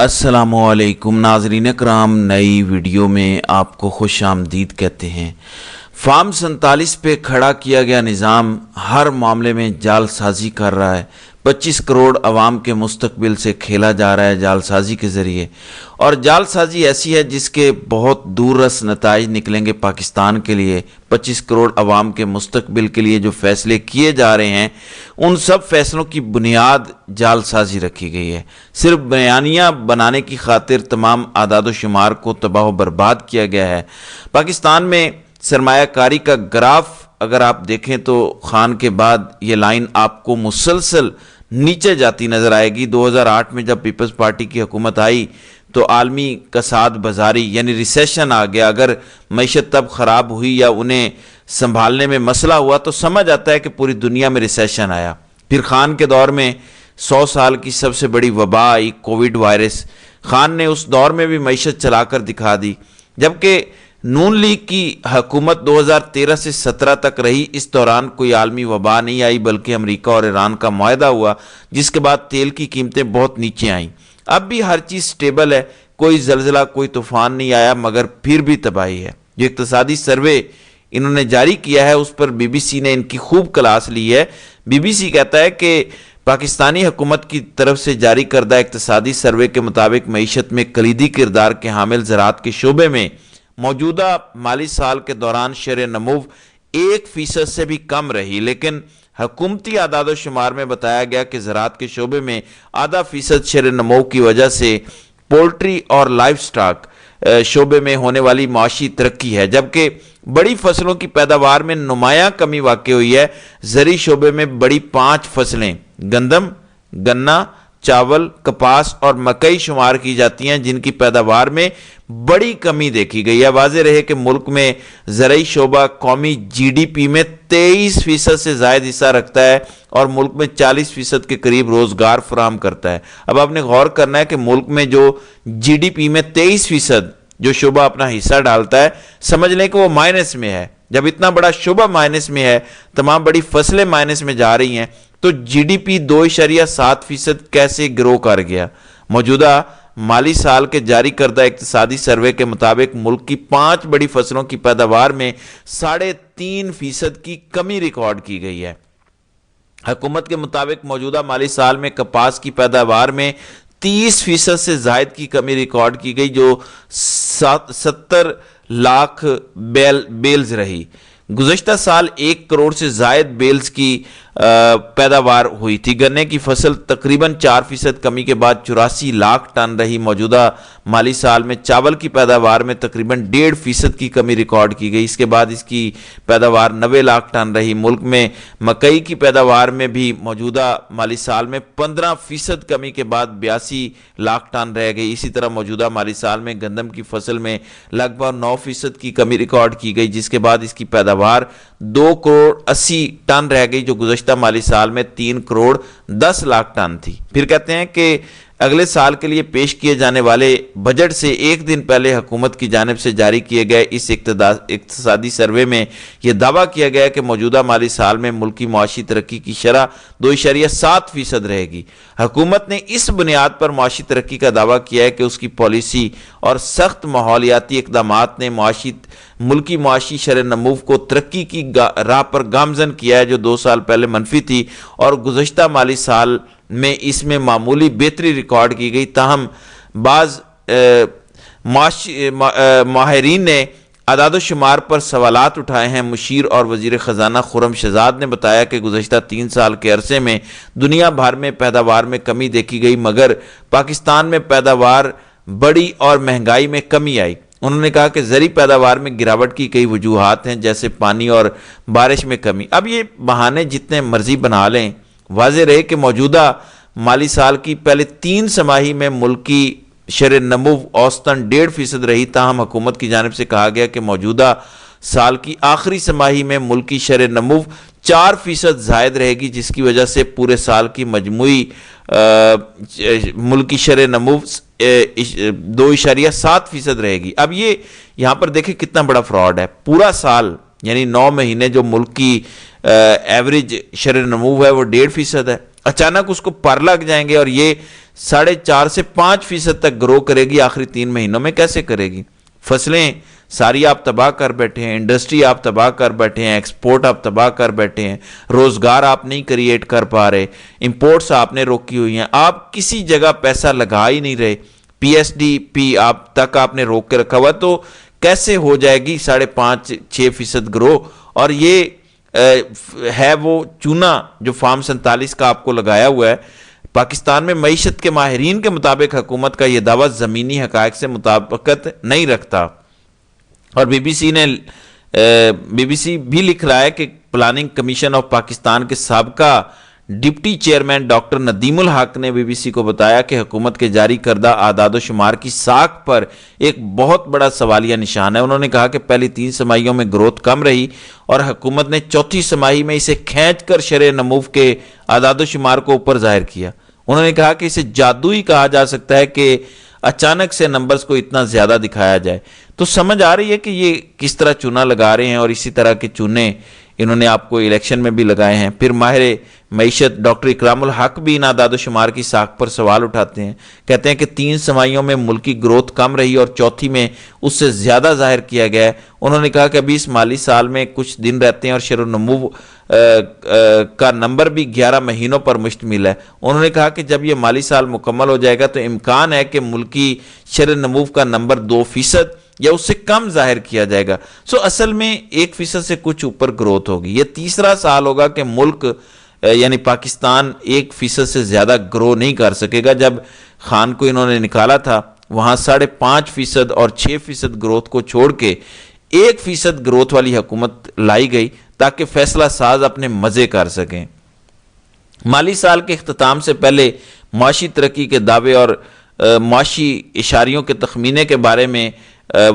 السلام علیکم ناظرین اکرام، نئی ویڈیو میں آپ کو خوش آمدید کہتے ہیں۔ فارم 47 پہ کھڑا کیا گیا نظام ہر معاملے میں جال سازی کر رہا ہے۔ 25 کروڑ عوام کے مستقبل سے کھیلا جا رہا ہے جال سازی کے ذریعے، اور جال سازی ایسی ہے جس کے بہت دور رس نتائج نکلیں گے پاکستان کے لیے۔ 25 کروڑ عوام کے مستقبل کے لیے جو فیصلے کیے جا رہے ہیں، ان سب فیصلوں کی بنیاد جال سازی رکھی گئی ہے۔ صرف بیانیہ بنانے کی خاطر تمام اعداد و شمار کو تباہ و برباد کیا گیا ہے۔ پاکستان میں سرمایہ کاری کا گراف اگر آپ دیکھیں تو خان کے بعد یہ لائن آپ کو مسلسل نیچے جاتی نظر آئے گی۔ 2008 میں جب پیپلز پارٹی کی حکومت آئی تو عالمی کساد بازاری یعنی ریسیشن آ گیا۔ اگر معیشت تب خراب ہوئی یا انہیں سنبھالنے میں مسئلہ ہوا تو سمجھ آتا ہے کہ پوری دنیا میں ریسیشن آیا۔ پھر خان کے دور میں 100 سال کی سب سے بڑی وبا آئی، کووڈ وائرس۔ خان نے اس دور میں بھی معیشت چلا کر دکھا دی۔ جبکہ نون لیگ کی حکومت 2013 سے 17 تک رہی، اس دوران کوئی عالمی وبا نہیں آئی، بلکہ امریکہ اور ایران کا معاہدہ ہوا، جس کے بعد تیل کی قیمتیں بہت نیچے آئیں۔ اب بھی ہر چیز سٹیبل ہے، کوئی زلزلہ کوئی طوفان نہیں آیا، مگر پھر بھی تباہی ہے۔ جو اقتصادی سروے انہوں نے جاری کیا ہے اس پر بی بی سی نے ان کی خوب کلاس لی ہے۔ بی بی سی کہتا ہے کہ پاکستانی حکومت کی طرف سے جاری کردہ اقتصادی سروے کے مطابق معیشت میں کلیدی کردار کے حامل زراعت کے شعبے میں موجودہ مالی سال کے دوران شرح نمو 1% سے بھی کم رہی، لیکن حکومتی اعداد و شمار میں بتایا گیا کہ زراعت کے شعبے میں ½ شرح نمو کی وجہ سے پولٹری اور لائف سٹاک شعبے میں ہونے والی معاشی ترقی ہے، جبکہ بڑی فصلوں کی پیداوار میں نمایاں کمی واقع ہوئی ہے۔ زرعی شعبے میں بڑی 5 فصلیں گندم، گنا، چاول، کپاس اور مکئی شمار کی جاتی ہیں، جن کی پیداوار میں بڑی کمی دیکھی گئی ہے۔ واضح رہے کہ ملک میں زرعی شعبہ قومی جی ڈی پی میں 23% سے زائد حصہ رکھتا ہے اور ملک میں 40% کے قریب روزگار فراہم کرتا ہے۔ اب آپ نے غور کرنا ہے کہ ملک میں جو جی ڈی پی میں 23% جو شعبہ اپنا حصہ ڈالتا ہے، سمجھ لیں کہ وہ مائنس میں ہے۔ جب اتنا بڑا شعبہ مائنس میں ہے، تمام بڑی فصلیں مائنس میں جا رہی ہیں، تو جی ڈی پی 2.7% کیسے گرو کر گیا؟ موجودہ مالی سال کے جاری کردہ اقتصادی سروے کے مطابق ملک کی 5 بڑی فصلوں کی پیداوار میں 3.5% کی کمی ریکارڈ کی گئی ہے۔ حکومت کے مطابق موجودہ مالی سال میں کپاس کی پیداوار میں 30% سے زائد کی کمی ریکارڈ کی گئی، جو 70 لاکھ بیلز رہی۔ گزشتہ سال 1 کروڑ سے زائد بیلز کی پیداوار ہوئی تھی۔ گنے کی فصل تقریباً 4% کمی کے بعد 84 لاکھ ٹن رہی۔ موجودہ مالی سال میں چاول کی پیداوار میں تقریباً 1.5% کی کمی ریکارڈ کی گئی، اس کے بعد اس کی پیداوار 90 لاکھ ٹن رہی۔ ملک میں مکئی کی پیداوار میں بھی موجودہ مالی سال میں 15% کمی کے بعد 82 لاکھ ٹن رہ گئی۔ اسی طرح موجودہ مالی سال میں گندم کی فصل میں لگ بھگ 9% کی کمی ریکارڈ کی گئی، جس کے بعد اس کی پیداوار 2 کروڑ 80 ٹن رہ گئی، جو گزشتہ مالی سال میں 3 کروڑ 10 لاکھ ٹن تھی۔ پھر کہتے ہیں کہ اگلے سال کے لیے پیش کیے جانے والے بجٹ سے 1 دن پہلے حکومت کی جانب سے جاری کیے گئے اس اقتصادی سروے میں یہ دعویٰ کیا گیا کہ موجودہ مالی سال میں ملکی معاشی ترقی کی شرح 2.7% رہے گی۔ حکومت نے اس بنیاد پر معاشی ترقی کا دعویٰ کیا ہے کہ اس کی پالیسی اور سخت ماحولیاتی اقدامات نے ملکی معاشی شرح نمو کو ترقی کی راہ پر گامزن کیا ہے، جو 2 سال پہلے منفی تھی، اور گزشتہ مالی سال میں اس میں معمولی بہتری ریکارڈ کی گئی۔ تاہم بعض ماہرین نے اعداد و شمار پر سوالات اٹھائے ہیں۔ مشیر اور وزیر خزانہ خرم شہزاد نے بتایا کہ گزشتہ 3 سال کے عرصے میں دنیا بھر میں پیداوار میں کمی دیکھی گئی، مگر پاکستان میں پیداوار بڑی اور مہنگائی میں کمی آئی۔ انہوں نے کہا کہ زرعی پیداوار میں گراوٹ کی کئی وجوہات ہیں، جیسے پانی اور بارش میں کمی۔ اب یہ بہانے جتنے مرضی بنا لیں، واضح رہے کہ موجودہ مالی سال کی پہلے 3 سماہی میں ملکی شرح نمو اوسطاً 1.5% رہی، تاہم حکومت کی جانب سے کہا گیا کہ موجودہ سال کی آخری سماہی میں ملکی شرح نمو 4% زائد رہے گی، جس کی وجہ سے پورے سال کی مجموعی ملکی شرح نمو 2.7% رہے گی۔ اب یہ یہاں پر دیکھیں کتنا بڑا فراڈ ہے۔ پورا سال یعنی 9 مہینے جو ملک کی ایوریج شرح نمو ہے وہ 1.5% ہے، اچانک اس کو پر لگ جائیں گے اور یہ 4.5 سے 5% تک گرو کرے گی، آخری 3 مہینوں میں کیسے کرے گی؟ فصلیں ساری آپ تباہ کر بیٹھے ہیں، انڈسٹری آپ تباہ کر بیٹھے ہیں، ایکسپورٹ آپ تباہ کر بیٹھے ہیں، روزگار آپ نہیں کریٹ کر پا رہے، امپورٹس آپ نے روکی ہوئی ہیں، آپ کسی جگہ پیسہ لگا ہی نہیں رہے، پی ایس ڈی پی آپ نے روک کے رکھا ہوا، تو کیسے ہو جائے گی 5.5-6% گرو؟ اور یہ ہے وہ چونا جو فارم 47 کا آپ کو لگایا ہوا ہے۔ پاکستان میں معیشت کے ماہرین کے مطابق حکومت کا یہ دعویٰ زمینی حقائق سے مطابقت نہیں رکھتا، اور بی بی سی بھی لکھ رہا ہے کہ پلاننگ کمیشن آف پاکستان کے سابقہ ڈپٹی چیئرمین ڈاکٹر ندیم الحق نے بی بی سی کو بتایا کہ حکومت کے جاری کردہ اعداد و شمار کی ساکھ پر ایک بہت بڑا سوالیہ نشان ہے۔ انہوں نے کہا کہ پہلی 3 سماہیوں میں گروتھ کم رہی اور حکومت نے چوتھی سماہی میں اسے کھینچ کر شرح نمو کے اعداد و شمار کو اوپر ظاہر کیا۔ انہوں نے کہا کہ اسے جادوئی کہا جا سکتا ہے کہ اچانک سے نمبرز کو اتنا زیادہ دکھایا جائے۔ تو سمجھ آ رہی ہے کہ یہ کس طرح چونا لگا رہے ہیں، اور اسی طرح کے چونے انہوں نے آپ کو الیکشن میں بھی لگائے ہیں۔ پھر ماہر معیشت ڈاکٹر اکرام الحق بھی ان اعداد و شمار کی ساکھ پر سوال اٹھاتے ہیں، کہتے ہیں کہ 3 سماہیوں میں ملکی گروتھ کم رہی اور چوتھی میں اس سے زیادہ ظاہر کیا گیا ہے۔ انہوں نے کہا کہ ابھی اس مالی سال میں کچھ دن رہتے ہیں اور شرح نمو کا نمبر بھی 11 مہینوں پر مشتمل ہے۔ انہوں نے کہا کہ جب یہ مالی سال مکمل ہو جائے گا تو امکان ہے کہ ملکی شرح نمو کا نمبر 2% یا اس سے کم ظاہر کیا جائے گا۔ اصل میں 1% سے کچھ اوپر گروتھ ہوگی۔ یہ تیسرا سال ہوگا کہ ملک یعنی پاکستان 1% سے زیادہ گرو نہیں کر سکے گا۔ جب خان کو انہوں نے نکالا تھا وہاں 5.5% اور 6% گروتھ کو چھوڑ کے 1% گروتھ والی حکومت لائی گئی تاکہ فیصلہ ساز اپنے مزے کر سکیں۔ مالی سال کے اختتام سے پہلے معاشی ترقی کے دعوے اور معاشی اشاریوں کے تخمینے کے بارے میں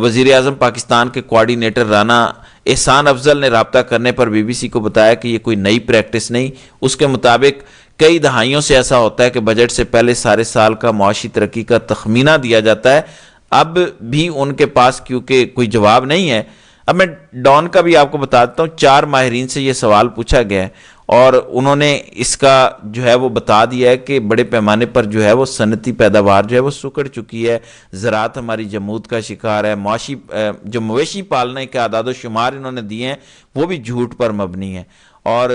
وزیر اعظم پاکستان کے کوارڈینیٹر رانا احسان افضل نے رابطہ کرنے پر بی بی سی کو بتایا کہ یہ کوئی نئی پریکٹس نہیں۔ اس کے مطابق کئی دہائیوں سے ایسا ہوتا ہے کہ بجٹ سے پہلے سارے سال کا معاشی ترقی کا تخمینہ دیا جاتا ہے۔ اب بھی ان کے پاس کیونکہ کوئی جواب نہیں ہے۔ اب میں ڈان کا بھی آپ کو بتا دیتا ہوں، 4 ماہرین سے یہ سوال پوچھا گیا ہے اور انہوں نے اس کا جو ہے وہ بتا دیا ہے کہ بڑے پیمانے پر جو ہے وہ صنعتی پیداوار جو ہے وہ سکڑ چکی ہے، زراعت ہماری جمود کا شکار ہے، معاشی جو مویشی پالنے کے اعداد و شمار انہوں نے دیے ہیں وہ بھی جھوٹ پر مبنی ہے، اور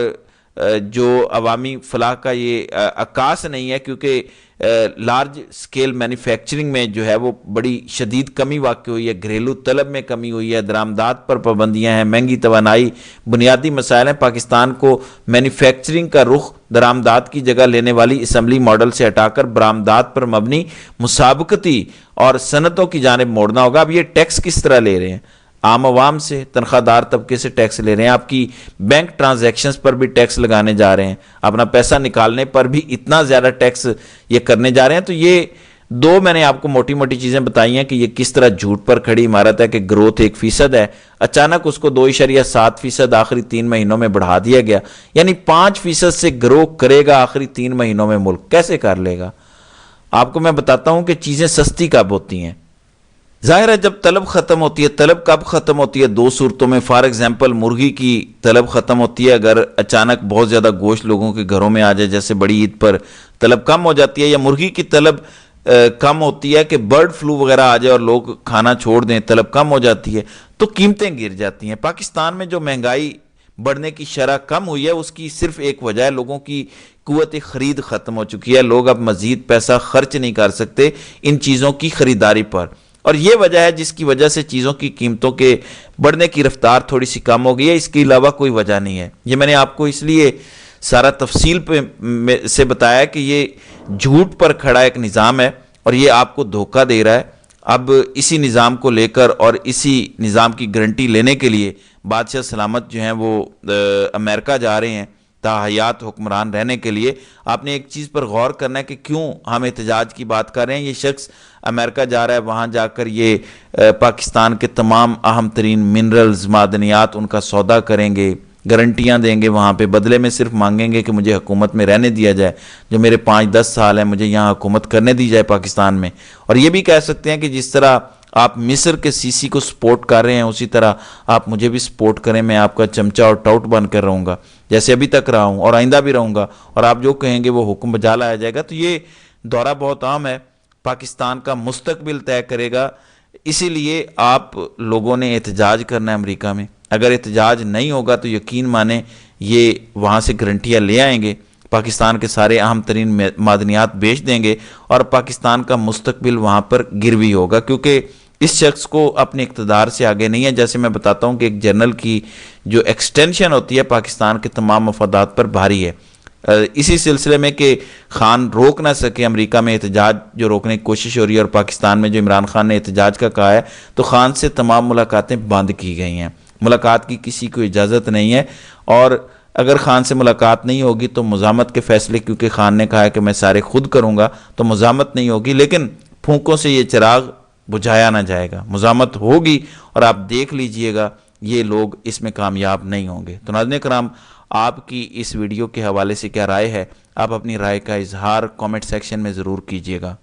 جو عوامی فلاح کا یہ عکاس نہیں ہے، کیونکہ لارج سکیل مینوفیکچرنگ میں جو ہے وہ بڑی شدید کمی واقع ہوئی ہے، گھریلو طلب میں کمی ہوئی ہے، درآمدات پر پابندیاں ہیں، مہنگی توانائی بنیادی مسائل ہیں۔ پاکستان کو مینوفیکچرنگ کا رخ درآمدات کی جگہ لینے والی اسمبلی ماڈل سے ہٹا کر برآمدات پر مبنی مسابقتی اور صنعتوں کی جانب موڑنا ہوگا۔ اب یہ ٹیکس کس طرح لے رہے ہیں؟ عام عوام سے، تنخواہ دار طبقے سے ٹیکس لے رہے ہیں، آپ کی بینک ٹرانزیکشنز پر بھی ٹیکس لگانے جا رہے ہیں، اپنا پیسہ نکالنے پر بھی اتنا زیادہ ٹیکس یہ کرنے جا رہے ہیں۔ تو یہ 2 میں نے آپ کو موٹی موٹی چیزیں بتائی ہیں کہ یہ کس طرح جھوٹ پر کھڑی عمارت ہے کہ گروتھ 1% ہے، اچانک اس کو 2.7% آخری 3 مہینوں میں بڑھا دیا گیا، یعنی 5% سے گرو کرے گا آخری 3 مہینوں میں ملک، کیسے کر لے گا؟ آپ کو میں بتاتا ہوں کہ چیزیں سستی کب ہوتی ہیں۔ ظاہر ہے جب طلب ختم ہوتی ہے، طلب کب ختم ہوتی ہے؟ 2 صورتوں میں۔ فار ایگزامپل مرغی کی طلب ختم ہوتی ہے اگر اچانک بہت زیادہ گوشت لوگوں کے گھروں میں آ جائے، جیسے بڑی عید پر طلب کم ہو جاتی ہے، یا مرغی کی طلب کم ہوتی ہے کہ برڈ فلو وغیرہ آ جائے اور لوگ کھانا چھوڑ دیں، طلب کم ہو جاتی ہے تو قیمتیں گر جاتی ہیں۔ پاکستان میں جو مہنگائی بڑھنے کی شرح کم ہوئی ہے اس کی صرف ایک وجہ ہے، لوگوں کی قوت خرید ختم ہو چکی ہے، لوگ اب مزید پیسہ خرچ نہیں کر سکتے ان چیزوں کی خریداری پر، اور یہ وجہ ہے جس کی وجہ سے چیزوں کی قیمتوں کے بڑھنے کی رفتار تھوڑی سی کم ہو گئی ہے، اس کے علاوہ کوئی وجہ نہیں ہے۔ یہ میں نے آپ کو اس لیے سارا تفصیل سے بتایا کہ یہ جھوٹ پر کھڑا ایک نظام ہے اور یہ آپ کو دھوکہ دے رہا ہے۔ اب اسی نظام کو لے کر اور اسی نظام کی گارنٹی لینے کے لیے بادشاہ سلامت جو ہیں وہ امریکہ جا رہے ہیں تاحیات حکمران رہنے کے لیے۔ آپ نے ایک چیز پر غور کرنا ہے کہ کیوں ہم احتجاج کی بات کر رہے ہیں۔ یہ شخص امریکہ جا رہا ہے، وہاں جا کر یہ پاکستان کے تمام اہم ترین منرلز، معدنیات ان کا سودا کریں گے، گارنٹیاں دیں گے، وہاں پہ بدلے میں صرف مانگیں گے کہ مجھے حکومت میں رہنے دیا جائے، جو میرے 5-10 سال ہیں مجھے یہاں حکومت کرنے دی جائے پاکستان میں۔ اور یہ بھی کہہ سکتے ہیں کہ جس طرح آپ مصر کے سی سی کو سپورٹ کر رہے ہیں اسی طرح آپ مجھے بھی سپورٹ کریں، میں آپ کا چمچہ اور ٹاؤٹ بن کر رہوں گا۔ جیسے ابھی تک رہا ہوں اور آئندہ بھی رہوں گا، اور آپ جو کہیں گے وہ حکم بجا لایا جائے گا۔ تو یہ دورہ بہت عام ہے، پاکستان کا مستقبل طے کرے گا۔ اسی لیے آپ لوگوں نے احتجاج کرنا ہے امریکہ میں۔ اگر احتجاج نہیں ہوگا تو یقین مانیں یہ وہاں سے گرنٹیاں لے آئیں گے، پاکستان کے سارے اہم ترین معدنیات بیچ دیں گے، اور پاکستان کا مستقبل وہاں پر گروی ہوگا، کیونکہ اس شخص کو اپنے اقتدار سے آگے نہیں ہے۔ جیسے میں بتاتا ہوں کہ ایک جنرل کی جو ایکسٹینشن ہوتی ہے پاکستان کے تمام مفادات پر بھاری ہے۔ اسی سلسلے میں کہ خان روک نہ سکے امریکہ میں احتجاج جو روکنے کی کوشش ہو رہی ہے، اور پاکستان میں جو عمران خان نے احتجاج کا کہا ہے، تو خان سے تمام ملاقاتیں بند کی گئی ہیں۔ ملاقات کی کسی کو اجازت نہیں ہے، اور اگر خان سے ملاقات نہیں ہوگی تو مزاحمت کے فیصلے، کیونکہ خان نے کہا ہے کہ میں سارے خود کروں گا، تو مزاحمت نہیں ہوگی، لیکن پھونکوں سے یہ چراغ بجھایا نہ جائے گا، مزاحمت ہوگی، اور آپ دیکھ لیجئے گا یہ لوگ اس میں کامیاب نہیں ہوں گے۔ تو ناظرین کرام، آپ کی اس ویڈیو کے حوالے سے کیا رائے ہے؟ آپ اپنی رائے کا اظہار کامنٹ سیکشن میں ضرور کیجئے گا۔